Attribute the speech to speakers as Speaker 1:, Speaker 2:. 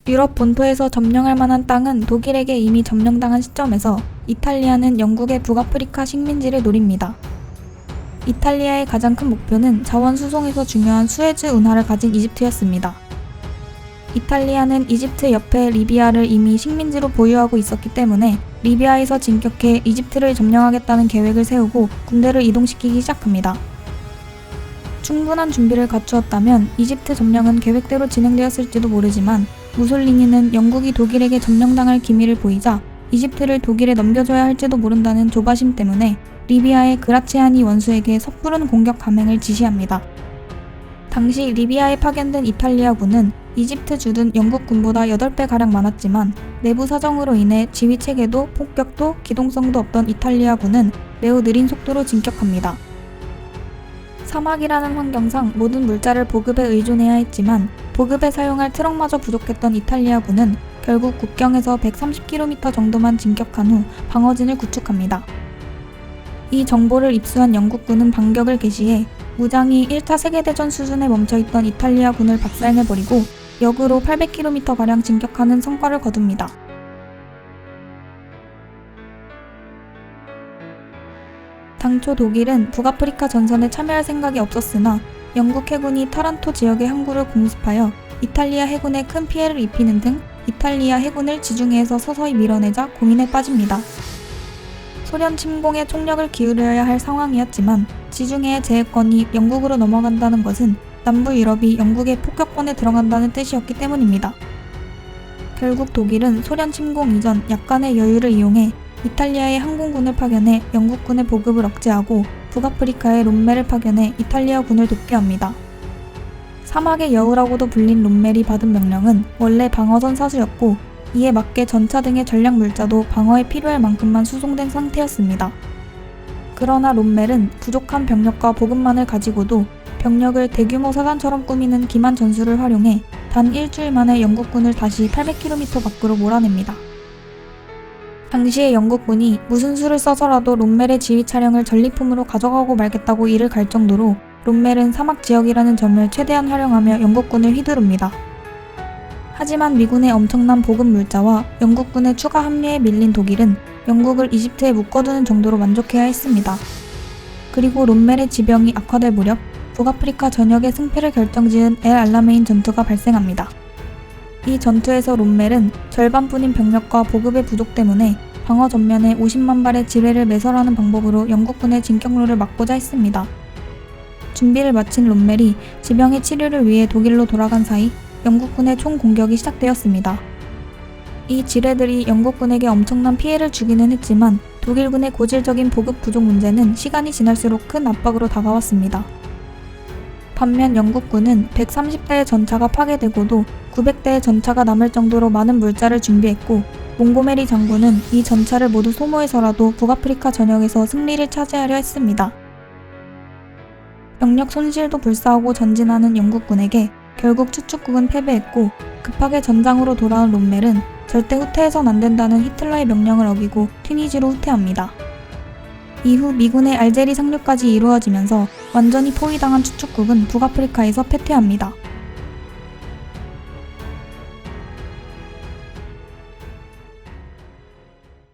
Speaker 1: 유럽 본토에서 점령할 만한 땅은 독일에게 이미 점령당한 시점에서 이탈리아는 영국의 북아프리카 식민지를 노립니다. 이탈리아의 가장 큰 목표는 자원 수송에서 중요한 수에즈 운하를 가진 이집트였습니다. 이탈리아는 이집트 옆에 리비아를 이미 식민지로 보유하고 있었기 때문에 리비아에서 진격해 이집트를 점령하겠다는 계획을 세우고 군대를 이동시키기 시작합니다. 충분한 준비를 갖추었다면 이집트 점령은 계획대로 진행되었을지도 모르지만 무솔리니는 영국이 독일에게 점령당할 기미를 보이자 이집트를 독일에 넘겨줘야 할지도 모른다는 조바심 때문에 리비아의 그라치아니 원수에게 섣부른 공격 감행을 지시합니다. 당시 리비아에 파견된 이탈리아군은 이집트 주둔 영국군보다 8배가량 많았지만 내부 사정으로 인해 지휘체계도 폭격도 기동성도 없던 이탈리아군은 매우 느린 속도로 진격합니다. 사막이라는 환경상 모든 물자를 보급에 의존해야 했지만 보급에 사용할 트럭마저 부족했던 이탈리아군은 결국 국경에서 130km 정도만 진격한 후 방어진을 구축합니다. 이 정보를 입수한 영국군은 반격을 개시해 무장이 1차 세계대전 수준에 멈춰있던 이탈리아군을 박살내버리고 역으로 800km가량 진격하는 성과를 거둡니다. 당초 독일은 북아프리카 전선에 참여할 생각이 없었으나 영국 해군이 타란토 지역의 항구를 공습하여 이탈리아 해군에 큰 피해를 입히는 등 이탈리아 해군을 지중해에서 서서히 밀어내자 고민에 빠집니다. 소련 침공에 총력을 기울여야 할 상황이었지만 지중해의 제해권이 영국으로 넘어간다는 것은 남부 유럽이 영국의 폭격권에 들어간다는 뜻이었기 때문입니다. 결국 독일은 소련 침공 이전 약간의 여유를 이용해 이탈리아의 항공군을 파견해 영국군의 보급을 억제하고 북아프리카에 롬멜을 파견해 이탈리아군을 돕게 합니다. 사막의 여우라고도 불린 롬멜이 받은 명령은 원래 방어선 사수였고 이에 맞게 전차 등의 전략 물자도 방어에 필요할 만큼만 수송된 상태였습니다. 그러나 롬멜은 부족한 병력과 보급만을 가지고도 병력을 대규모 사단처럼 꾸미는 기만 전술을 활용해 단 일주일 만에 영국군을 다시 800km 밖으로 몰아냅니다. 당시의 영국군이 무슨 수를 써서라도 롬멜의 지휘 차량을 전리품으로 가져가고 말겠다고 이를 갈 정도로 롬멜은 사막 지역이라는 점을 최대한 활용하며 영국군을 휘두릅니다. 하지만 미군의 엄청난 보급 물자와 영국군의 추가 합류에 밀린 독일은 영국을 이집트에 묶어두는 정도로 만족해야 했습니다. 그리고 롬멜의 지병이 악화될 무렵 북아프리카 전역의 승패를 결정지은 엘 알라메인 전투가 발생합니다. 이 전투에서 롬멜은 절반뿐인 병력과 보급의 부족 때문에 방어 전면에 50만 발의 지뢰를 매설하는 방법으로 영국군의 진격로를 막고자 했습니다. 준비를 마친 롬멜이 지병의 치료를 위해 독일로 돌아간 사이 영국군의 총 공격이 시작되었습니다. 이 지뢰들이 영국군에게 엄청난 피해를 주기는 했지만 독일군의 고질적인 보급 부족 문제는 시간이 지날수록 큰 압박으로 다가왔습니다. 반면 영국군은 130대의 전차가 파괴되고도 900대의 전차가 남을 정도로 많은 물자를 준비했고 몽고메리 장군은 이 전차를 모두 소모해서라도 북아프리카 전역에서 승리를 차지하려 했습니다. 병력 손실도 불사하고 전진하는 영국군에게 결국 추축국은 패배했고 급하게 전장으로 돌아온 롬멜은 절대 후퇴해선 안 된다는 히틀러의 명령을 어기고 튀니지로 후퇴합니다. 이후 미군의 알제리 상륙까지 이루어지면서 완전히 포위당한 추축국은 북아프리카에서 패퇴합니다.